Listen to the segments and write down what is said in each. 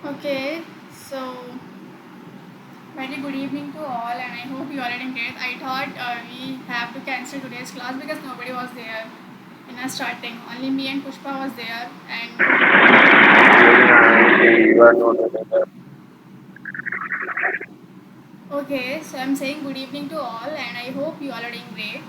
Okay, so very good evening to all, and I hope you all are doing great. I thought we have to cancel today's class because nobody was there in our starting. Only me and Pushpa was there, and We were not available. okay, so I'm saying good evening to all, and I hope you all are doing great.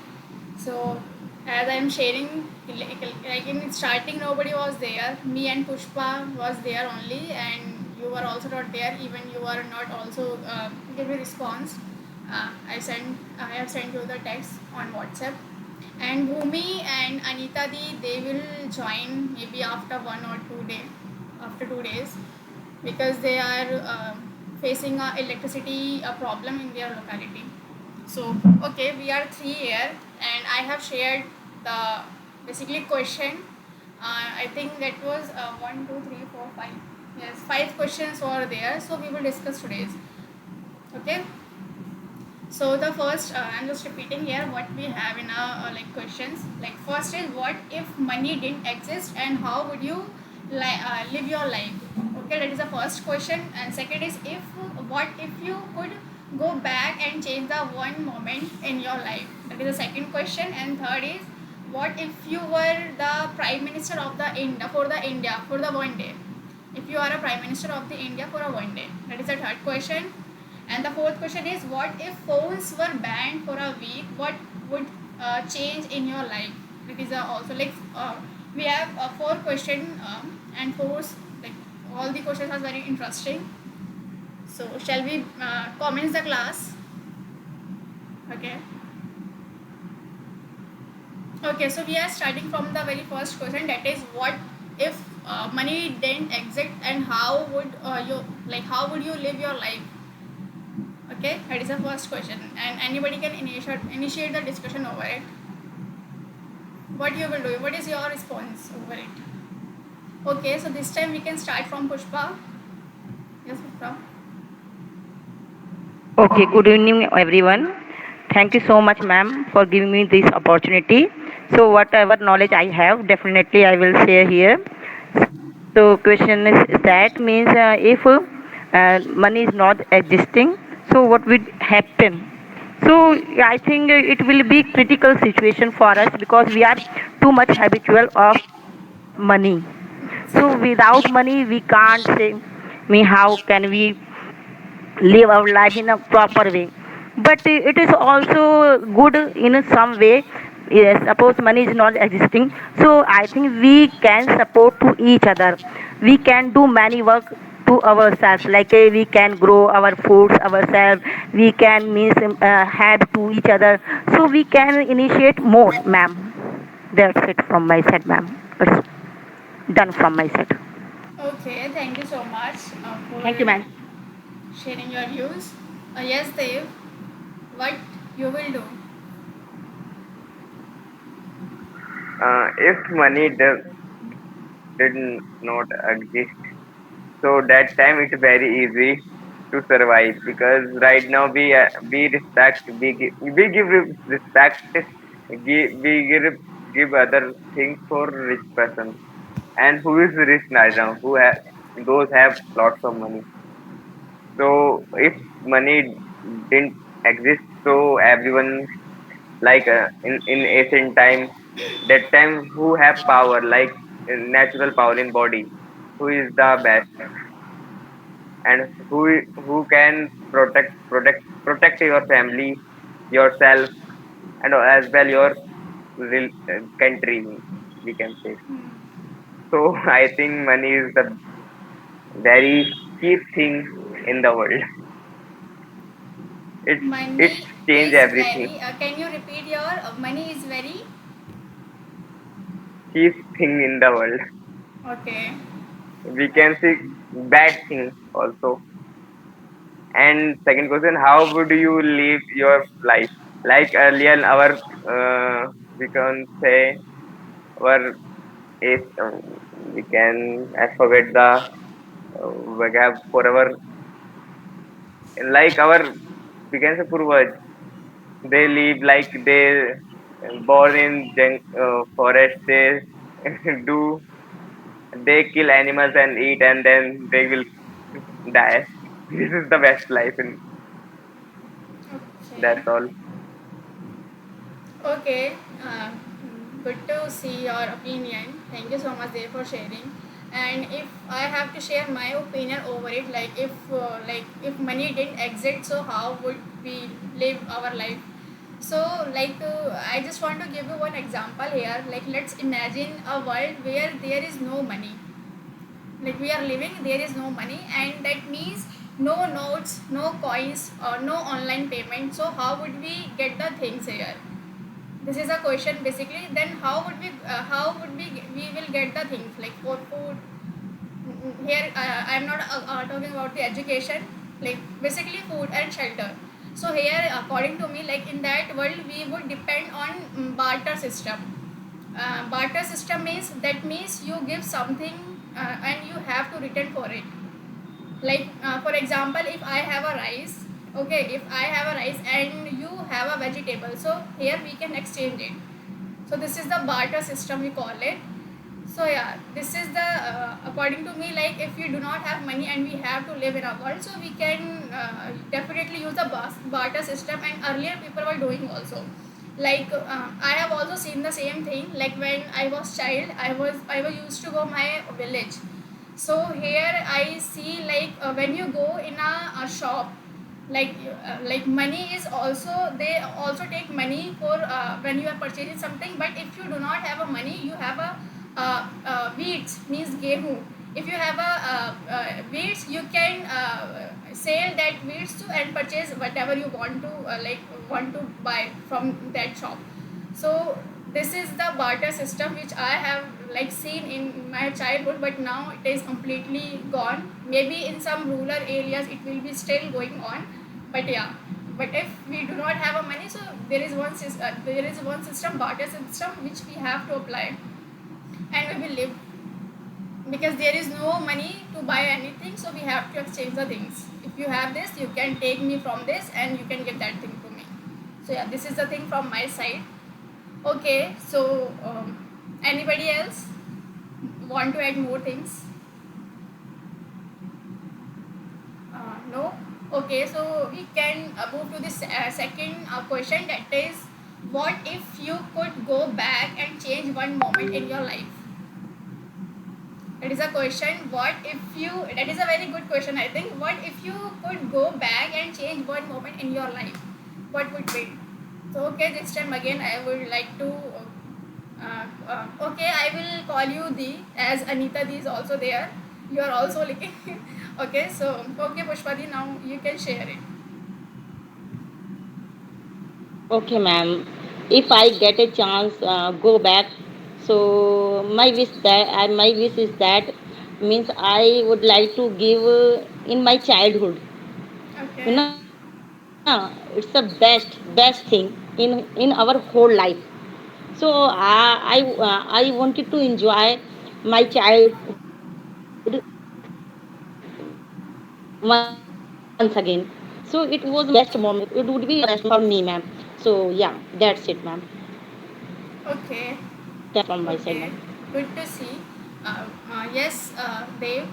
So, as I'm sharing, like in starting, nobody was there. Me and Pushpa was there only, and you were also not there. Even you are not also give a response. I have sent you the text on WhatsApp. And Bhumi and Anita Di, they will join maybe after 1 or 2 days, after 2 days, because they are facing a electricity problem in their locality. So okay, we are three here, and I have shared the basically question. I think that was one, two, three, four, five. Yes, five questions were there. So we will discuss today's. Okay. So the first, I'm just repeating here what we have in our like questions. Like first is what if money didn't exist and how would you live your life? Okay, that is the first question. And second is if what if you could go back and change the one moment in your life? That is the second question. And third is what if you were the prime minister of the India for the one day? If you are a prime minister of the India for a one day, that is the third question. And the fourth question is what if phones were banned for a week? What would change in your life? It is also like we have four question and four like all the questions are very interesting. So shall we commence the class? Okay. Okay. So we are starting from the very first question. That is what if money didn't exist and how would you like how would you live your life? Okay, that is the first question, and anybody can initiate the discussion over it. What you will do? What is your response over it? Okay, so this time we can start from Pushpa. Yes, Pushpa. Okay, good evening, everyone. Thank you so much, ma'am, for giving me this opportunity. So, whatever knowledge I have, definitely I will share here. So, question is that means if money is not existing, so what would happen? So, I think it will be critical situation for us because we are too much habitual of money. So, without money, we can't say me how can we live our life in a proper way, but it is also good in some way. Yes, suppose money is not existing, so I think we can support to each other. We can do many work to ourselves, like we can grow our foods ourselves. We can means help to each other, so we can initiate more, ma'am. That's it from my side, ma'am. It's done from my side. Okay, thank you so much for Thank you, ma'am. sharing your views. Yes, Dev. What you will do? If money did not exist, so that time it's very easy to survive because right now we respect we give respect give other things for rich person, and who is rich right now, who have those have lots of money. So if money didn't exist, so everyone like in ancient time, that time who have power like natural power in body, who is the best, and who can protect your family, yourself, and as well your country, we can say. So I think money is the very cheap thing in the world. It Money change is everything. very. Can you repeat your money is very? Cheap thing in the world. Okay. We can see bad thing also. And second question, how would you live your life? Like earlier, our we can say our is we can I forget the vocab for our like our we can say purvaj. They live like they born in forest. They do they kill animals and eat, and then they will die. This is the best life, and Okay. that's all. Okay, good to see your opinion. Thank you so much, Dev, for sharing. And if I have to share my opinion over it, like if money didn't exist, so how would we live our life? So I just want to give you one example here. Like let's imagine a world where there is no money. Like we are living, there is no money, and that means no notes, no coins, or no online payment. So how would we get the things here? This is a question basically. Then how would we will get the things like for food. Here I'm not talking about the education, like basically food and shelter. So here according to me, like in that world we would depend on barter system. Barter system means you give something and you have to return for it. Like for example, if I have a rice, okay, if I have a rice and you have a vegetable, so here we can exchange it. So this is the barter system we call it. So yeah, this is the according to me, like if we do not have money and we have to live in a world, so we can definitely use the barter system. And earlier people were doing also, like I have also seen the same thing. Like when I was child, I was used to go my village. So here I see, like when you go in a shop, like money is also, they also take money for when you are purchasing something. But if you do not have a money, you have a wheats means gehu. If you have a wheats, you can sell that wheats to and purchase whatever you want to want to buy from that shop. So this is the barter system which I have like seen in my childhood, but now it is completely gone. Maybe in some rural areas it will be still going on, but yeah. But if we do not have a money, so there is one system, barter system, which we have to apply, and we will live, because there is no money to buy anything. So we have to exchange the things. If you have this, you can take me from this, and you can get that thing to me. So yeah, this is the thing from my side. Okay, so anybody else want to add more things? No. Okay, so we can move to this second question, that is, what if you could go back and change one moment in your life? That is a question. What if you? That is a very good question, I think. What if you could go back and change one moment in your life? What would be? So okay, this time again I would like to. Okay, I will call you Di, as Anita Di is also there. You are also looking. Okay, so okay, Pushpadi, now you can share it. Okay, ma'am. If I get a chance, go back. So my wish is that means I would like to give in my childhood. You Okay. know, it's the best thing in our whole life. So I wanted to enjoy my childhood once again. So it was my best moment. It would be the best moment for me, ma'am. So yeah, that's it, ma'am. Okay. That's from my side, Okay. ma'am. Good to see. Yes, Dev.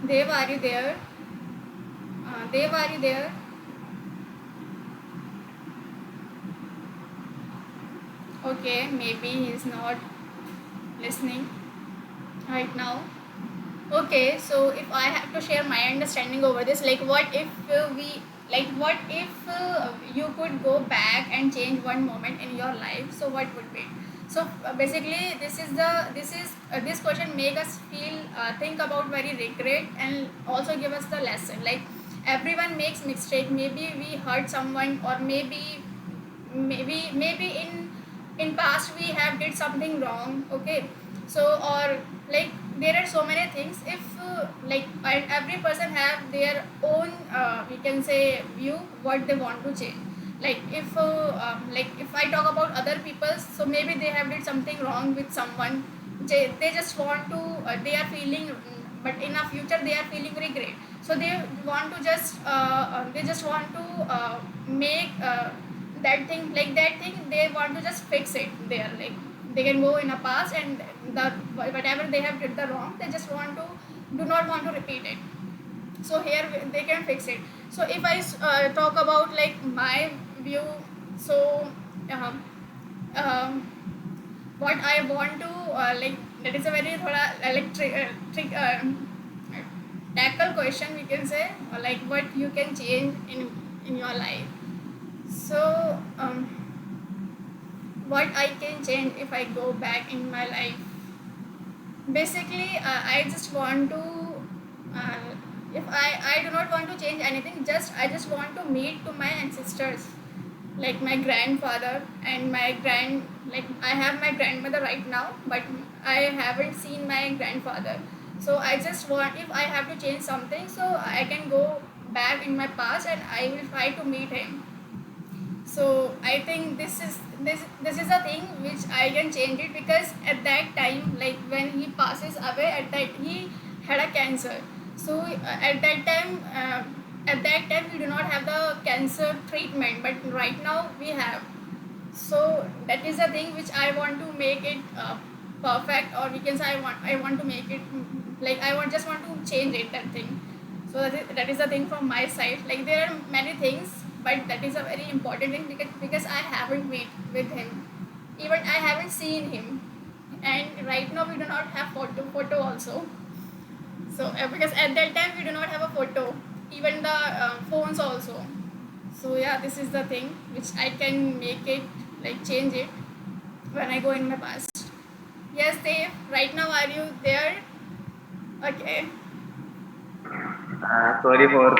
Dev, are you there? Dev, are you there? Okay, maybe he's not listening right now. Okay, so if I have to share my understanding over this, like what if you could go back and change one moment in your life? So what would be? So basically, this question make us feel think about very regret, and also give us the lesson. Like everyone makes mistake. Maybe we hurt someone, or maybe in past we have did something wrong. Okay, so or like there are so many things. If and every person have their own we can say view what they want to change. Like if I talk about other people, so maybe they have did something wrong with someone. They just want to they are feeling, but in a future they are feeling regret. So they want to just they just want to make that thing they want to just fix it there. Like they can go in a past and the whatever they have did the wrong, they just want to do not want to repeat it. So here they can fix it. So if I talk about like my view, so um, um, what I want to like, that is a very thoda electric trick tackle question we can say, or like what you can change in your life. So what I can change if I go back in my life, basically I just want to uh, if I do not want to change anything, just I just want to meet to my ancestors, like my grandfather and my like I have my grandmother right now, but I haven't seen my grandfather. So I just want, if I have to change something, so I can go back in my past and I will try to meet him. So I think this is a thing which I can change it, because at that time, like when he passes away, at that he had a cancer. So at that time we do not have the cancer treatment, but right now we have. So that is the thing which I want to make it perfect, or we can say I want to make it like I want just want to change it, that thing. So that is the thing from my side. Like there are many things, but that is a very important thing, because I haven't met with him, even I haven't seen him, and right now we do not have photo also. So because at that time we do not have a photo, even the phones also. So yeah, this is the thing which I can make it, like change it when I go in my past. Yes, Dave. Right now, are you there? Okay. Sorry for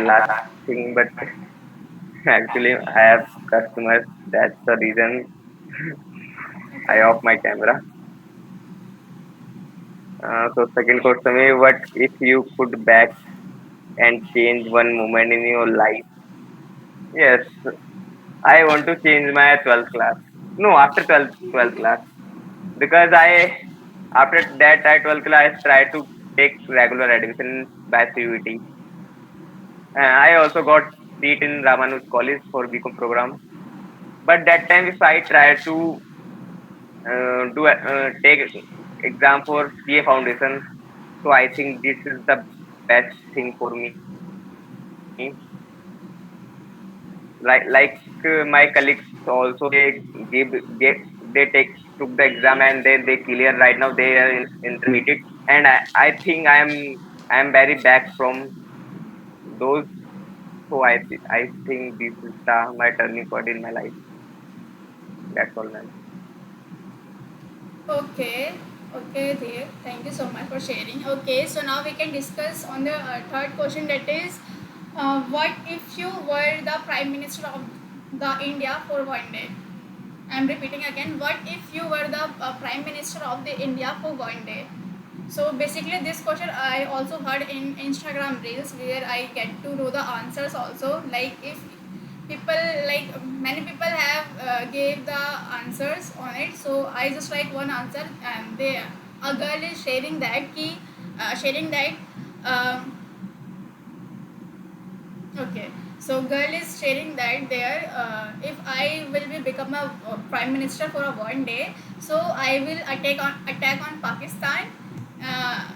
last thing, but actually I have customers. That's the reason I Okay. off my camera. So second question is, what if you could back and change one moment in your life? Yes, I want to change my 12th class. No, after 12th class. Because after that, I 12th class, tried to take regular admission by CUET. I also got seat in Ramanuj College for BCom program. But that time, if I try to take exam for CA Foundation, so I think this is the best thing for me. My colleagues also, they give get they take took the exam and they clear. Right now they are in intermediate, and I think I am very back from those. So I think this is my turning point in my life. That's all, man. Okay. Okay, Dave. Thank you so much for sharing. Okay, so now we can discuss on the third question, that is, what if you were the Prime Minister of the India for one day? I'm repeating again. What if you were the Prime Minister of the India for one day? So basically, this question I also heard in Instagram reels, where I get to know the answers also. Like if people, like many people have gave the answers on it. So I just write one answer, and they a girl is sharing that key, sharing that. Um, Okay, so girl is sharing that there. If I will be become a prime minister for a one day, so I will attack on Pakistan, uh,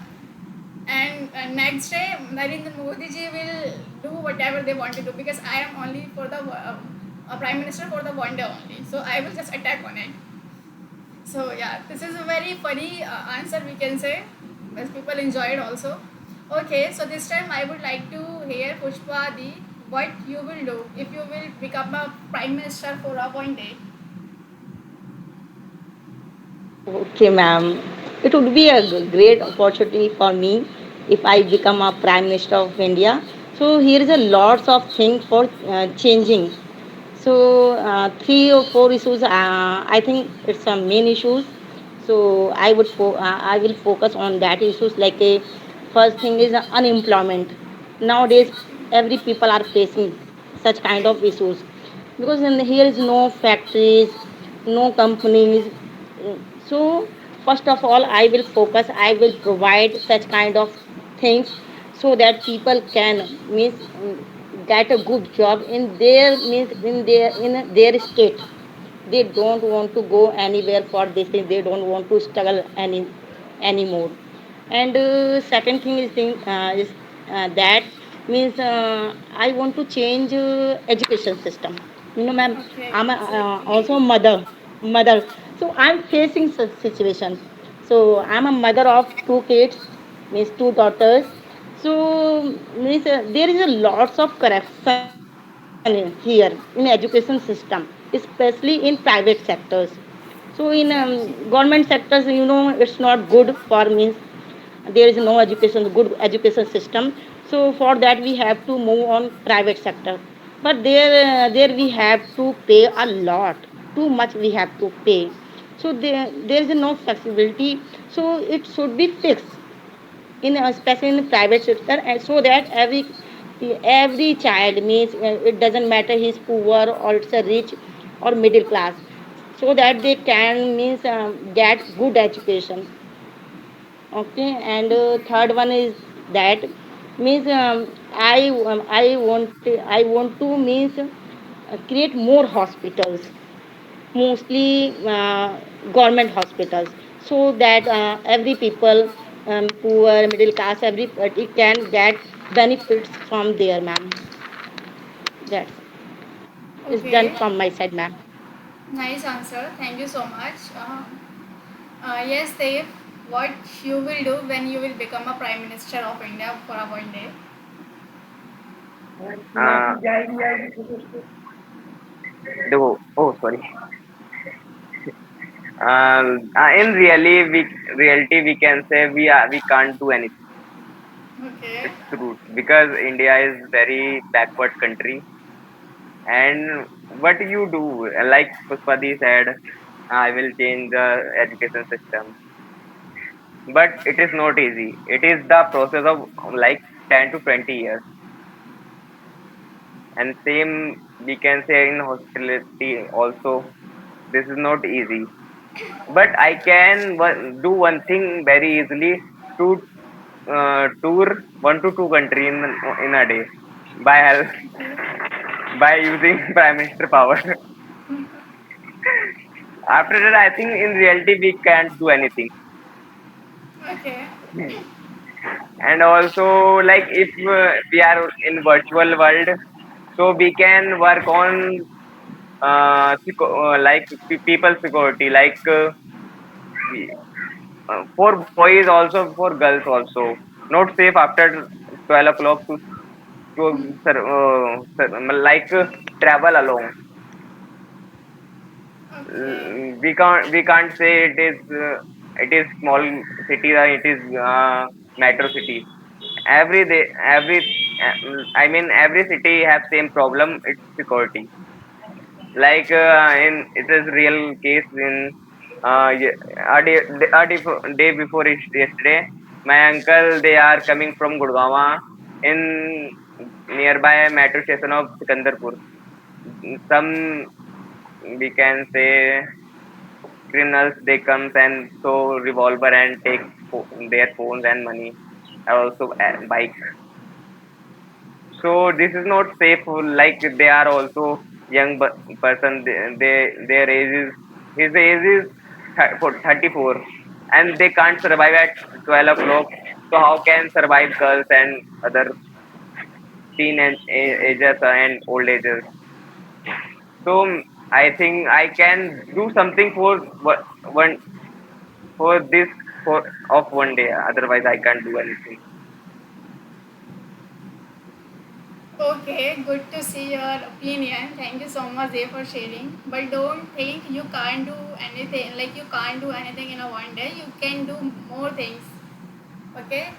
and next day Narendra Modi ji will do whatever they want to do, because I am only for the a prime minister for the one day only. So I will just attack on it. So yeah, this is a very funny answer we can say, but people enjoy it also. Okay, so this time I would like to hear Pushpa Di, what you will do if you will become a prime minister for a one day. Okay, ma'am. It would be a great opportunity for me if I become a Prime Minister of India. So here is a lots of things for changing. So three or four issues. I think it's some main issues. So I will focus on that issues. Like a first thing is unemployment. Nowadays, every people are facing such kind of issues because here is no factories, no companies. So first of all, I will focus. I will provide such kind of things so that people can means get a good job in their means in their state. They don't want to go anywhere for this thing. They don't want to struggle anymore. And second thing is that means I want to change education system. Ma'am, Okay, I'm exactly. also mother. So I'm facing such situation. So I'm a mother of two kids, means two daughters. So means there is a lots of corruption here in education system, especially in private sectors. So in Exactly. government sectors, it's not good for means there is no education good education system. So for that we have to move on private sector. But there we have to pay a lot, too much we have to pay. So there is no flexibility. So it should be fixed in especially in private sector, and so that every child means it doesn't matter he's poor or it's a rich or middle class, so that they can means get good education. Okay. And third one is that means I want to means create more hospitals, mostly government hospitals, so that every people, poor middle class, everybody can get benefits from there, ma'am. That's is done Okay, from my side, ma'am. nice answer. Thank you so much. Yes, Dave, what you will do when you will become a Prime Minister of India for a one day? Uh, oh, sorry. In reality, we can say we can't do anything. Okay, It's true because India is very backward country. And what you do, like Puspadi said, I will change the education system. But it is not easy. It is the process of like 10 to 20 years. And same we can say in hospitality also. This is not easy. But I can do one thing very easily to tour 1 to 2 country in a day by by using Prime Minister power. After that, I think in reality we can't do anything. okay, And also, like if we are in virtual world, so we can work on like people security, like for boys also, for girls also. Not safe after 12 o'clock to like travel alone. okay, We can't say it is small city or it is metro city. Every day, I mean every city have same problem. It's security. Like in it is real case in day before yesterday, my uncle they are coming from Gurgaon in nearby metro station of Sikandarpur. Some we can say criminals they comes and throw revolver and take their phones and money, also bike. So this is not safe. Like they are also young person. Their age is his age is 34, and they can't survive at 12 o'clock. So how can survive girls and other teen and ages and old ages? So I think I can do something for one for this for of one day. Otherwise, I can't do anything. okay. Good to see your opinion. Thank you so much, Dave, for sharing. But don't think you can't do anything. Like you can't do anything in a one day. You can do more things. Okay,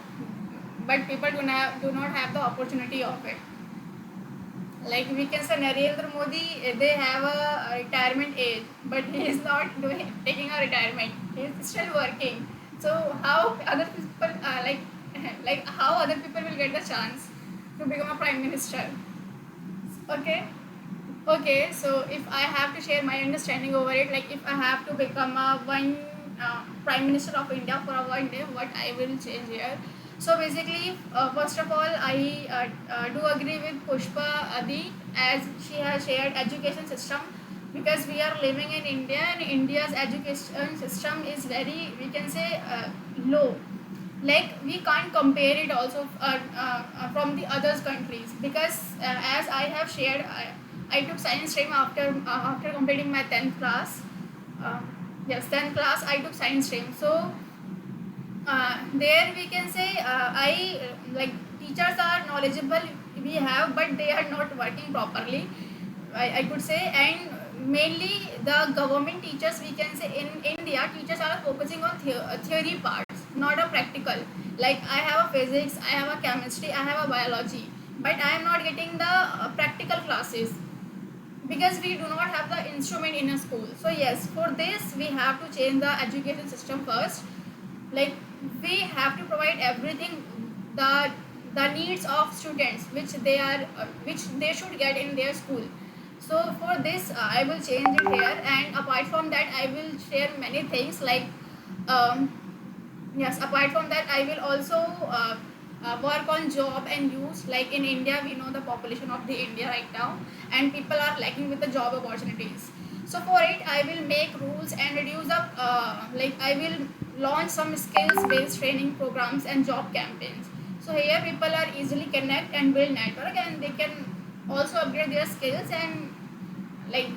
but people do not have the opportunity of it. Like we can say Narendra Modi, they have a retirement age, but he is not doing taking a retirement. He is still working. So how other people like how other people will get the chance to become a prime minister? Okay, okay. So if I have to share my understanding over it, like if I have to become a one prime minister of India for a one day, what I will change here. So basically, first of all, I do agree with Pushpa Adi as she has shared education system, because we are living in India and India's education system is very, we can say, low. Like we can't compare it also from the other countries, because as I have shared, I took science stream after completing my 10th class. Uh, yes, 10th class I took science stream. So there we can say I like teachers are knowledgeable we have, but they are not working properly, I could say. And mainly the government teachers, we can say, in India teachers are focusing on theory parts, not a practical. Like I have a physics, I have a chemistry, I have a biology, but I am not getting the practical classes, because we do not have the instrument in a school. So yes, for this we have to change the education system first. Like we have to provide everything, the needs of students which they should get in their school. So for this I will change it here, and apart from that I will share many things like um, yes, apart from that I will also work on job and use. Like in India we know the population of the India right now, and people are lacking with the job opportunities. So for it I will make rules and reduce the like I will launch some skills based training programs and job campaigns. So here people are easily connect and build network, and they can also upgrade their skills. And like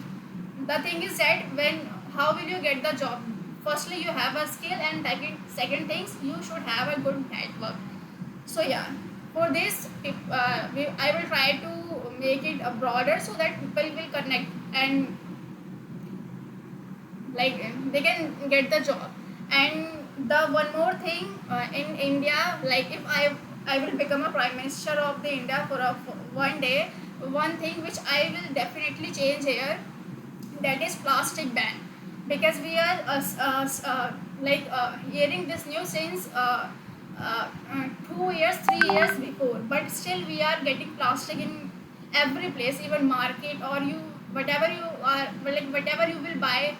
the thing is that when, how will you get the job? Firstly you have a skill, and second things, you should have a good network. So yeah, for this I will try to make it broader, so that people will connect and like they can get the job. And the one more thing, in India, like if I will become a prime minister of the India for one day, one thing which I will definitely change here, that is plastic ban. Because we are hearing this news since 2 years 3 years before, but still we are getting plastic in every place, even market, or you, whatever you are, like whatever you will buy,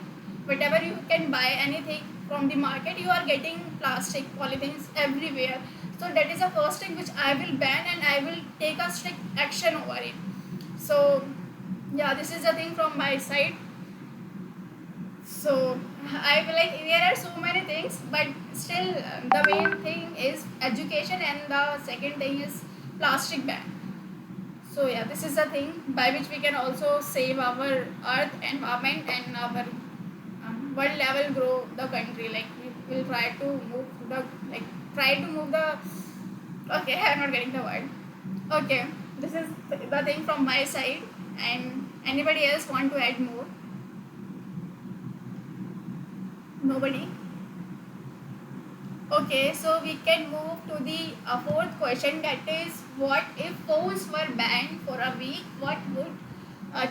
whatever you can buy anything from the market, you are getting plastic polythenes everywhere. So that is the first thing which I will ban, and I will take a strict action over it. So yeah, this is the thing from my side. So I feel like there are so many things, but still the main thing is education, and the second thing is plastic ban. So yeah, this is the thing by which we can also save our earth environment, and our one level grow the country. Like we will try to move the, like try to move the, okay, I'm not getting the word. Okay, this is the thing from my side. And anybody else want to add more? Nobody? Okay, so we can move to the fourth question, that is, what if phones were banned for a week? What would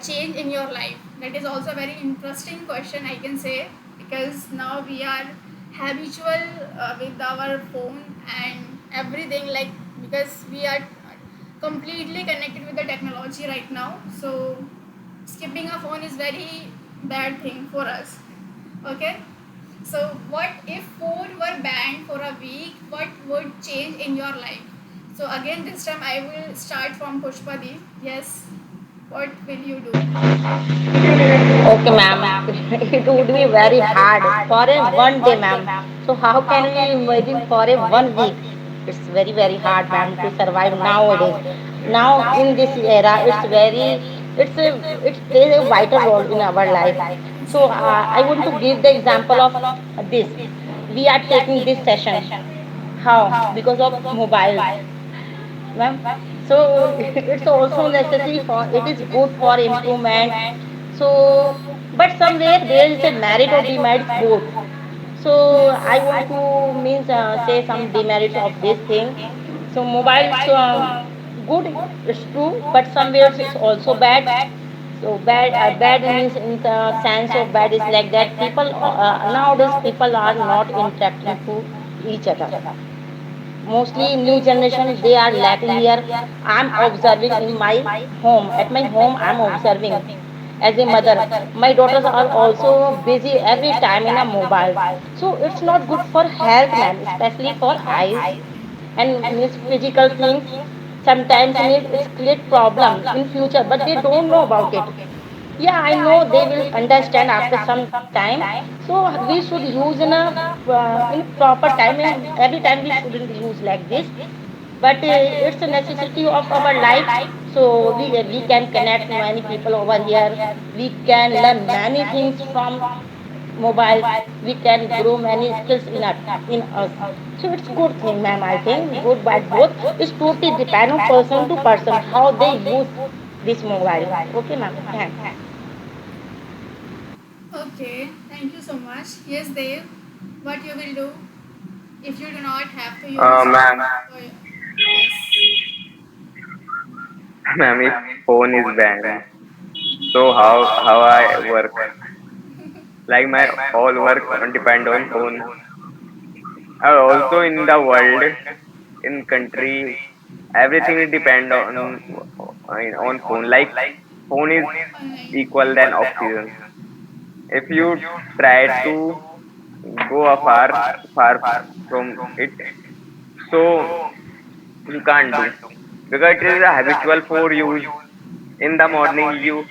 change in your life? That is also a very interesting question, I can say, because now we are habitual with our phone and everything, like because we are completely connected with the technology right now. So skipping a phone is very bad thing for us. Okay, so, what if food were banned for a week? What would change in your life? So, again, this time I will start from Pushpadi. Yes, what will you do? Okay, ma'am. It would be very hard for a one day, ma'am. So how can we imagine for a 1 week? It's very, very hard, ma'am, to survive nowadays. Now in this era, it plays a vital role in our life. So I want to give the example of this. We are taking this session. How? Because of mobiles, ma'am. So it's also necessary for, it is good for improvement. So but somewhere there is a merit or demerits both. So I want to means say some demerits of this thing. So mobiles good, it's true, but somewhere it's also bad. So bad means in the sense of bad is like that people nowadays people are not interacting to each other. Mostly new generation they are lacking here. I'm observing in my home, at my home I'm observing as a mother, my daughters are also busy every time in a mobile. So it's not good for health, ma'am, especially for eyes. and means physical things sometimes means it's create problem in future, but they don't know about it. Yeah, I know they will understand after some time. So we should use in proper time, and every time we shouldn't use like this, but it's a necessity of our life. So we can connect many people over here, we can learn many things from mobile, we can grow many skills in us. So it's good thing, ma'am. I think good bad both. It's totally depend on person to person how they use this mobile. Okay, ma'am. Thanks. Okay, thank you so much. Yes, Dave, what you will do if you do not have to use? Ma'am, Oh, yes. ma'am, if phone is banned, so how I work? Like my all work depend on phone. Also in the world, in country, everything is depend on phone. Like phone is Online. equal than oxygen. If you try to go far from it, so you can't do, because it is a habitual for use. In the morning you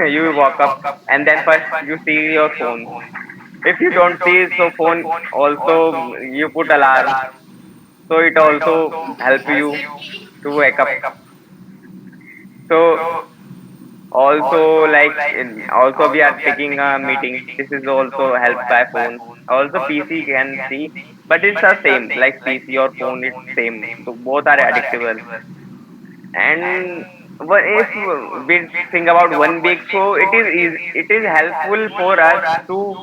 you wake up and then first you see your phone. If you don't see, so phone also you put alarm, so it also help you Exactly. to wake up. So also like also we are taking a meeting, this is also helped by phone. Also PC can see, but it's the same, like PC or phone, it's same, so both are addictable. And if we think about one week, so it is helpful for us to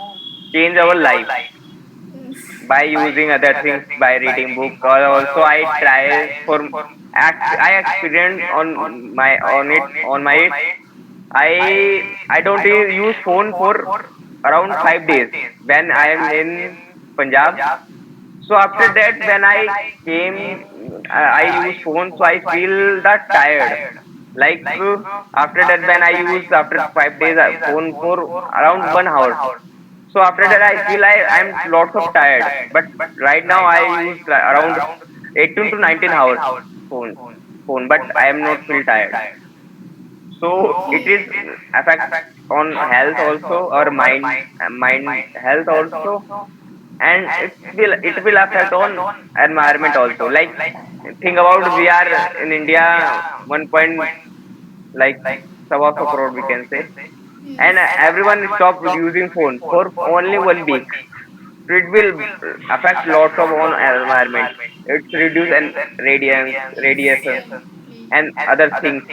change our life Yes. by using other things, by reading book, or also I try for I experience on it on my it. I don't use phone for around 5 days when I am in Punjab. So after that, when I came, I use phone, so I feel that tired. Like after that, when I use after 5 days phone for around 1 hour. So after that, I feel I'm lots of tired. But right now, I use around 18 to 19 hours phone but I am not feel tired. So it is Okay. affect on health also, or mind health also, and it will affect on environment also. Like think about, we are in India, 1 point like sawa so crore we can say, and Yes. everyone stop using phone for only 1 week. So it will affect lots of on environment. It's reduce and radiation Exactly. and other things.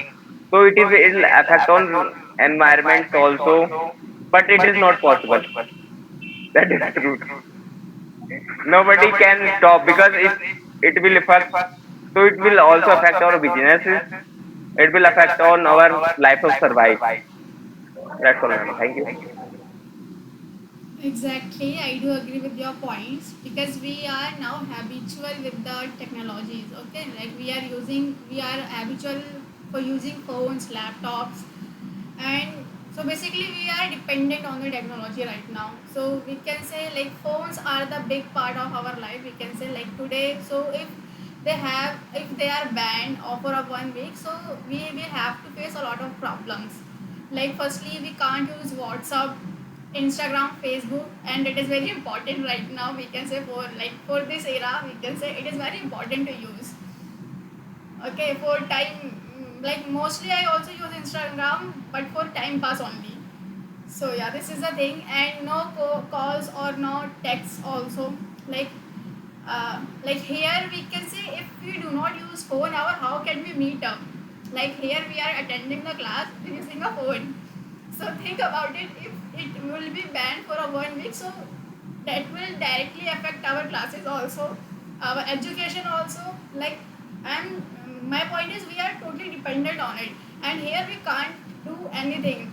So it will affect on environments also, but it is not possible. That is true. Nobody can stop, because if it will affect, so it will also affect our businesses. It will affect on our life of survive. That's all, ma'am. Thank you. Exactly, I do agree with your points because we are now habitual with the technologies. Okay, like we are habitual for using phones, laptops, and so basically we are dependent on the technology right now. So we can say like phones are the big part of our life. We can say like today. So if they are banned for a 1 week, so we will have to face a lot of problems. Like firstly, we can't use WhatsApp, Instagram, Facebook, and it is very important right now. We can say for this era, we can say it is very important to use. Okay, for time, like mostly I also use Instagram, but for time pass only. So yeah, this is the thing, and no calls or no texts also. Like here we can say if we do not use phone, how can we meet up? Like here we are attending the class using a phone. So think about it. If it will be banned for a 1 week, so that will directly affect our classes also, our education also. Like, and my point is we are totally dependent on it, and here we can't do anything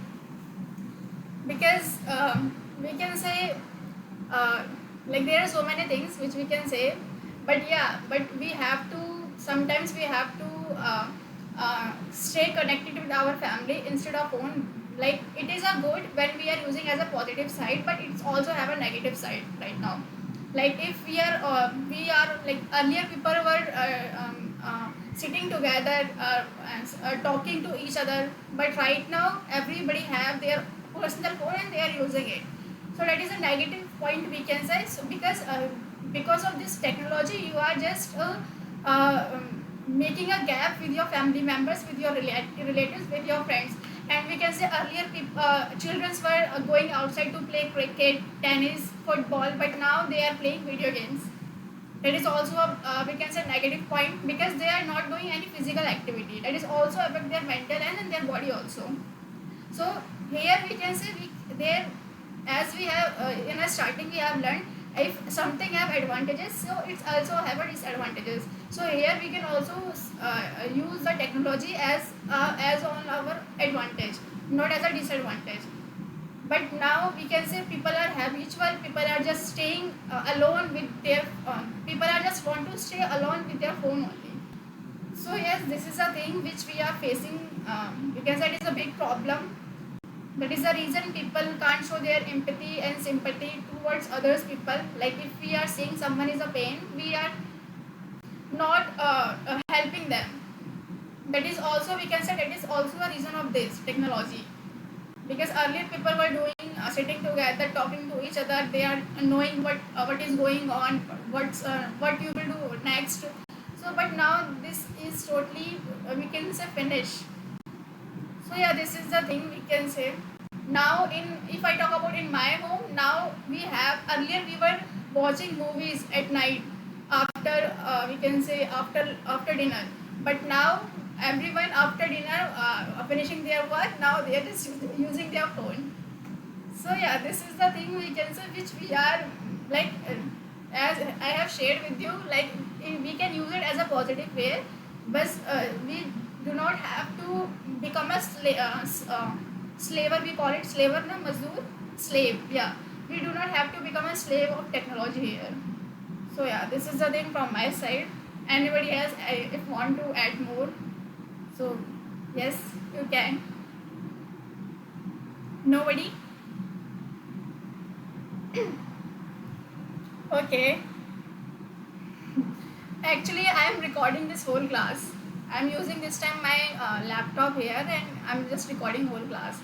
because we can say uh, like there are so many things which we can say, but yeah, but we have to sometimes we have to stay connected with our family instead of phone. Like it is a good when we are using as a positive side, but it's also have a negative side right now. Like if we are like earlier people were sitting together talking to each other, but right now everybody have their personal phone and they are using it. So that is a negative point we can say. So because of this technology you are just making a gap with your family members, with your relatives, with your friends. And we can say earlier children were going outside to play cricket, tennis, football, but now they are playing video games. That is also a we can say negative point, because they are not doing any physical activity. That is also affect their mental and their body also. So here we can say there, as we have in a starting we have learned, if something have advantages, so it's also have a disadvantages. So here we can also use the technology as on our advantage, not as a disadvantage. But now we can say people are habitual, people are just staying alone with their people are just want to stay alone with their phone only. So yes, this is a thing which we are facing, because that is a big problem. That is the reason people can't show their empathy and sympathy towards others people. Like if we are seeing someone is a pain, we are not helping them. That is also, we can say, that is also a reason of this technology. Because earlier people were doing sitting together talking to each other, they are knowing what is going on, what you will do next. So but now this is totally we can say finish. So yeah, this is the thing we can say. Now in, if I talk about in my home, now we have, earlier we were watching movies at night after we can say after dinner. But now everyone after dinner finishing their work, now they are just using their phone. So yeah, this is the thing we can say which we are like as I have shared with you, like we can use it as a positive way, but we do not have to become a slaver. We call it slaver, na mazdoor, slave. Yeah, we do not have to become a slave of technology here. So yeah, this is the thing from my side. Anybody else if want to add more? So yes, you can. Nobody. Okay. Actually, I am recording this whole class. I am using this time my laptop here, and I'm just recording whole class.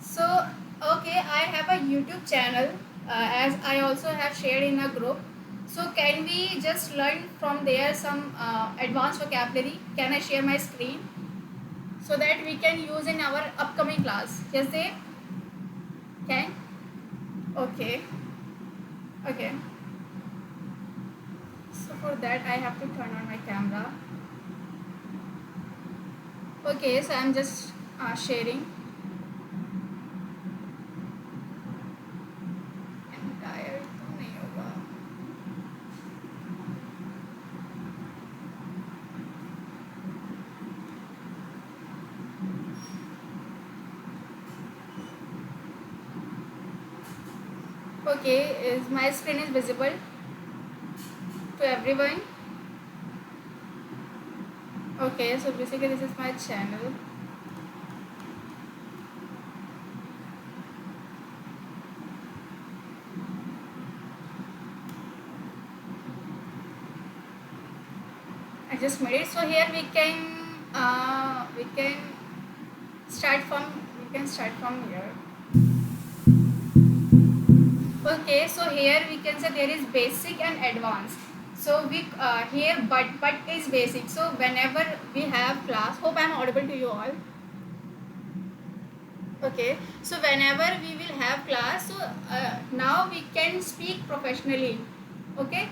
So, okay, I have a YouTube channel, as I also have shared in a group. So, can we just learn from there some advanced vocabulary? Can I share my screen so that we can use in our upcoming class? Yes, they can. Okay. Okay. So for that I have to turn on my camera. Okay, so I'm just sharing. Entire तो नहीं होगा. Okay, is my screen is visible to everyone? Okay, so basically this is my channel. I just made it. So here we can start from here. Okay, so here we can say there is basic and advanced. So we here but is basic. So whenever we have class, hope I am audible to you all. Okay, so whenever we will have class, so now we can speak professionally. Okay,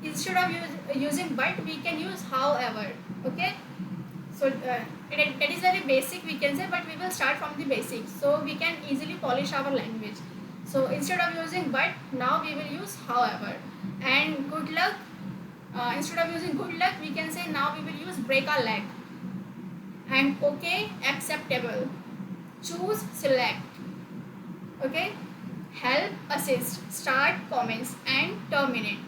instead of using but, we can use however. Okay, so that is very basic we can say, but we will start from the basics so we can easily polish our language. So instead of using but, now we will use however. And good luck, instead of using good luck, we can say now we will use break a leg. And okay, acceptable. Choose, select. Okay, help, assist, start, comments, and terminate.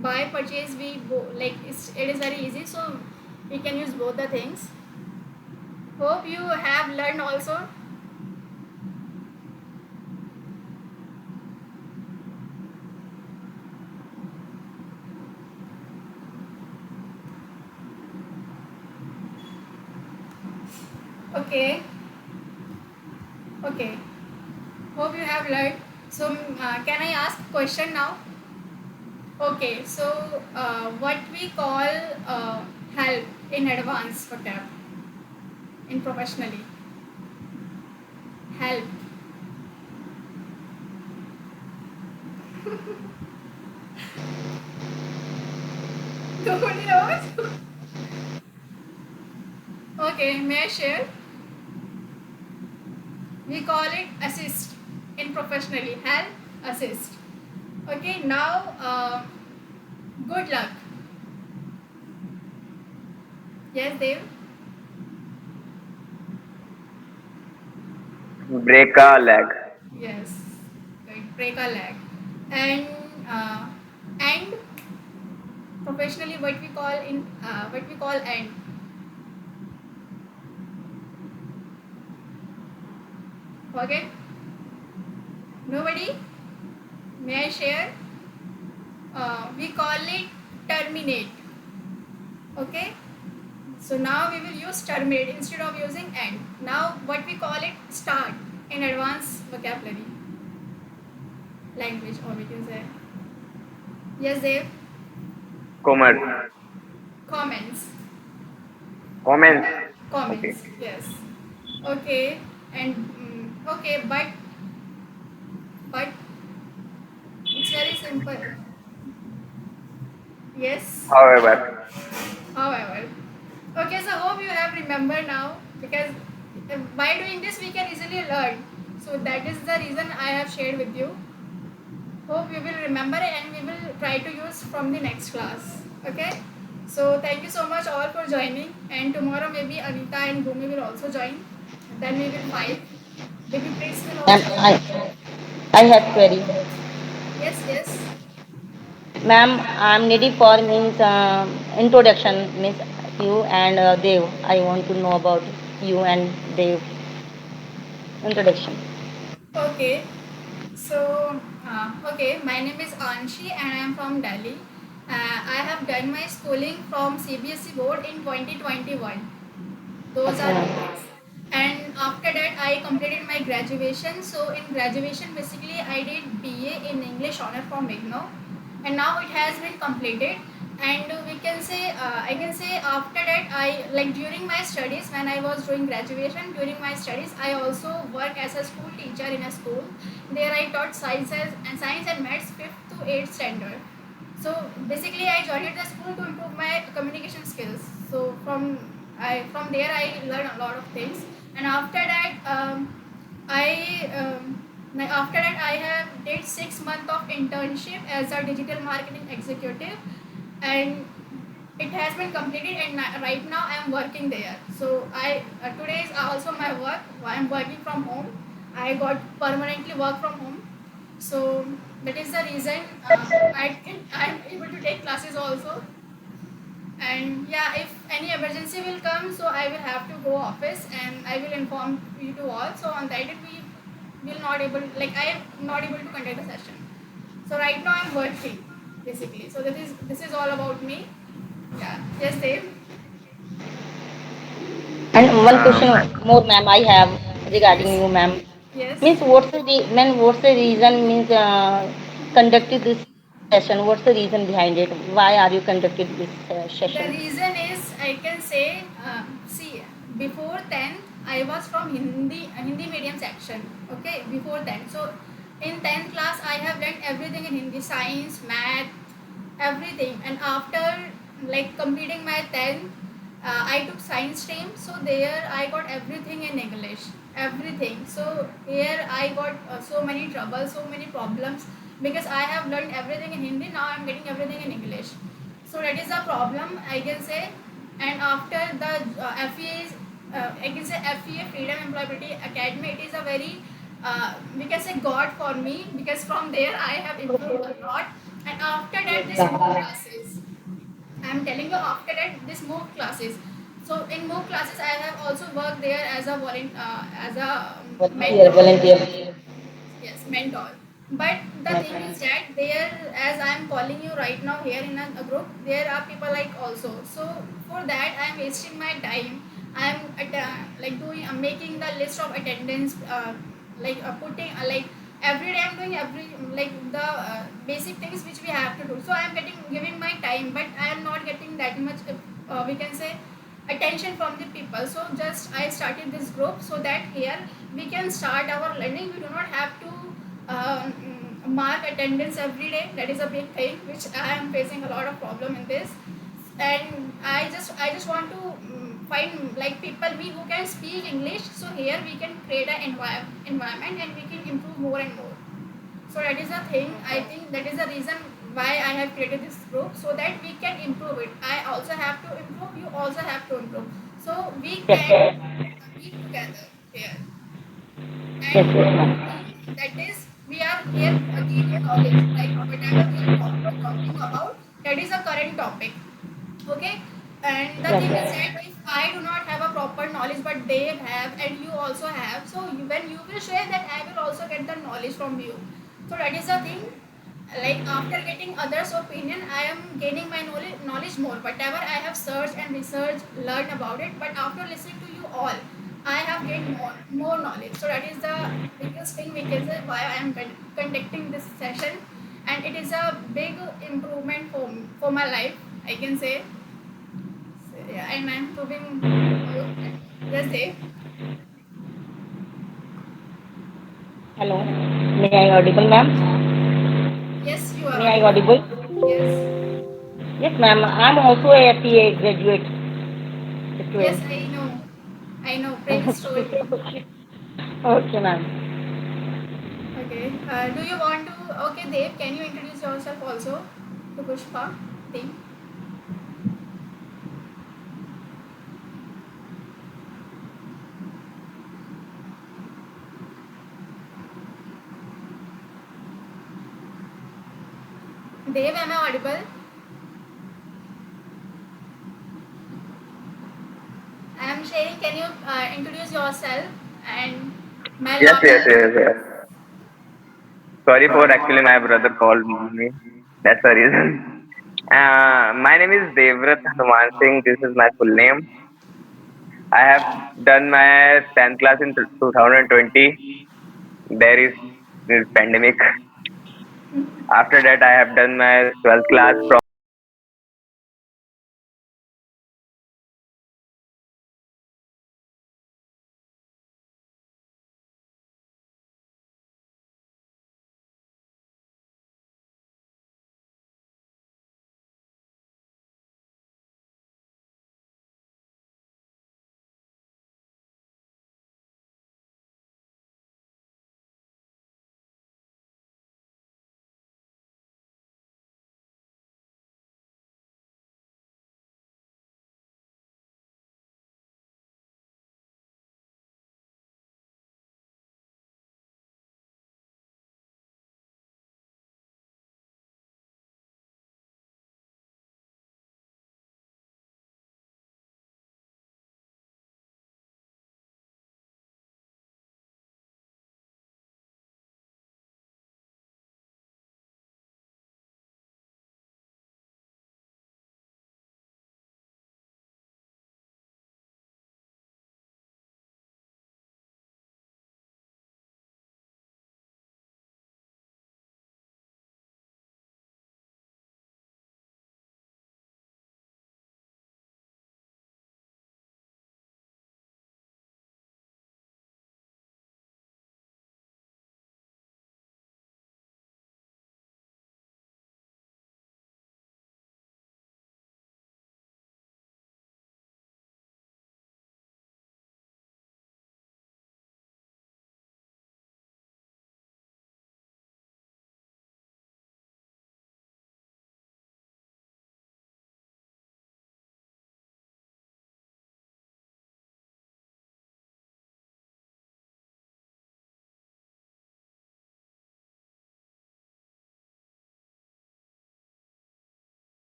Buy, purchase, we go like it is very easy, so we can use both the things. Hope you have learned also. Okay. Okay. Hope you have learned. So, can I ask question now? Okay. So, what we call help in advance vocab in professionally? Help. Nobody knows. Okay. May I share? We call it assist in professionally. Help, assist. Okay. Now, good luck. Yes, Dev. Break a leg. Yes. Right. Break a leg. And uh, and professionally, what we call end. Okay. Nobody. May I share? We call it terminate. Okay. So now we will use terminate instead of using end. Now what we call it start in advanced vocabulary language, or we can say. Yes, Dev. Commerce. Comments. Comments. Okay. Comments. Yes. Okay. And okay, but it's very simple. Yes. However. However. Okay, so hope you have remembered now, because by doing this we can easily learn. So that is the reason I have shared with you. Hope you will remember and we will try to use from the next class. Okay. So thank you so much all for joining, and tomorrow maybe Anita and Bhumi will also join. Then we will fight. Maybe Prince will Ma'am, also. I have query. Yes, yes. Ma'am, I'm needing for means introduction means you and Dev. I want to know about you and Dev introduction. Okay. So, okay, my name is Anshi and I am from Delhi. I have done my schooling from CBSE board in 2021. Those are the Okay. things. And after that, I completed my graduation. So, in graduation, basically, I did BA in English honor from IGNOU, and now it has been completed. And we can say, I can say after that, I like during my studies when I was doing graduation. During my studies, I also worked as a school teacher in a school. There, I taught science and maths fifth to eighth standard. So basically, I joined the school to improve my communication skills. So from there I learned a lot of things, and after that I after that I have did 6 months of internship as a digital marketing executive, and it has been completed, and right now I am working there. So I today is also my work. I am working from home. I got permanently work from home. So that is the reason I am able to take classes also. And yeah, if any emergency will come, so I will have to go office and I will inform you to all. So on that day we will not able, like I am not able to conduct the session. So right now I'm working basically. So this is all about me. Yeah. Yes, Dave. And one Um, question more, ma'am, I have regarding Yes. you, ma'am. Yes. Means what's the reason means conducted this session? What's the reason behind it? Why are you conducted this The session? reason is I can say, see, before 10th, I was from Hindi medium section. Okay, before 10th. So in 10th class, I have learned everything in Hindi, science, math, everything. And after like completing my 10th, I took science stream. So there I got everything in English, everything. So here I got so many troubles, so many problems, because I have learned everything in Hindi. Now I'm getting everything in English. So that is a problem, I can say. And after the FEA, I can say FEA Freedom Employability Academy, it is a very we can say God for me, because from there I have improved a lot. And after that, this MOOC Yeah. classes. I'm telling you, after that, this MOOC classes. So in MOOC classes, I have also worked there as a Volunteer, mentor. volunteer. Yes, mentor. But the thing Okay. is that there, as I am calling you right now here in a group, there are people like also. So for that, I am wasting my time. I'm like doing making the list of attendance, putting like every day I'm doing every like the basic things which we have to do. So I'm getting giving my time, but I am not getting that much we can say attention from the people. So just I started this group so that here we can start our learning. We do not have to mark attendance every day. That is a big thing which I am facing a lot of problem in this. And I just want to find like people we who can speak English, so here we can create an environment and we can improve more and more. So that is the thing. I think that is the reason why I have created this group, so that we can improve it. I also have to improve, you also have to improve, so we Yes, can be together here. yes, And yes, one more ma'am. thing, that is we are here gaining knowledge, like whatever we are talking about, that is a current topic. Okay. And the Yes, thing is yes. that if I do not have a proper knowledge but they have and you also have, so when you will share that, I will also get the knowledge from you. So that is the thing. Like after getting others opinion, I am gaining my knowledge more, whatever I have searched and researched, learned about it. But after listening to you all, I have gained more knowledge. So that is the biggest thing we can say why I am conducting this session. And it is a big improvement for my life, I can say. So, yeah, and I'm proving. Yes, Dave. Hello. May I audible, ma'am? Yes, you are May I audible. audible? Yes. Yes, ma'am. I'm also a TA graduate Yes, student. I know. I know. Prince told me. Okay, ma'am. Okay. Do you want to? Okay, Dave, can you introduce yourself also to Pushpa team? Dave, am I audible? I am sharing. Can you introduce yourself and my Yes, yes, lobby? yes, yes. Sorry for actually my brother called me. That's the reason. My name is Devrat Hanuman Singh. This is my full name. I have done my 10th class in 2020. There is this pandemic. After that, I have done my 12th class from